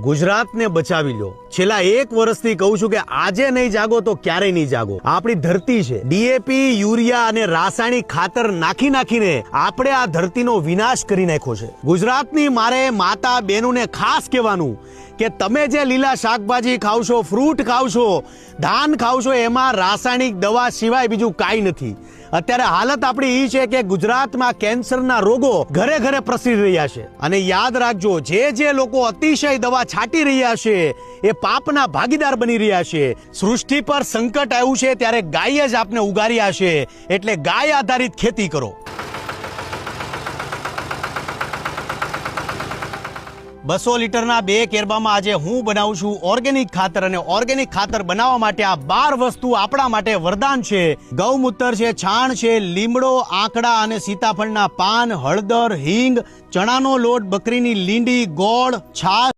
ગુજરાતને બચાવી લો। છેલ્લા 1 વર્ષથી કહું છું કે આજે નહીં જાગો તો ક્યારે નહીં જાગો। આપણી ધરતી છે, ડીએપી, યુરિયા અને રાસાયણિક ખાતર નાખીને આપણે આ ધરતીનો વિનાશ કરી નાખ્યો છે। ગુજરાતની મારે માતા બહેનોને ખાસ કહેવાનું કે તમે જે લીલા શાકભાજી ખાવ છો, ફ્રૂટ ખાવ છો, ધાન ખાવ છો, એમાં રાસાયણિક દવા સિવાય બીજું કાંઈ નથી। અત્યારે હાલત આપણી એ છે કે ગુજરાતમાં કેન્સરના રોગો ઘરે ઘરે પ્રસરી રહ્યા છે અને યાદ રાખજો, જે લોકો અતિશય દવા છાંટી રહ્યા છે એ પાપના ભાગીદાર બની રહ્યા છે। સૃષ્ટિ પર સંકટ આવ્યું છે ત્યારે ગાય જ આપને ઉગાર્યા છે, એટલે ગાય આધારિત ખેતી કરો। 200 લીટરના 2 કેરબામાં આજે હું બનાવું છું ઓર્ગેનિક ખાતર, અને ઓર્ગેનિક ખાતર બનાવવા માટે આ 12 વસ્તુ આપણા માટે વરદાન છે। ગૌમૂત્ર છે, છાણ છે, લીમડો, આંકડા અને સીતાફળના પાન, હળદર, હિંગ, ચણાનો લોટ, બકરીની લીંડી, ગોળ, છાશ,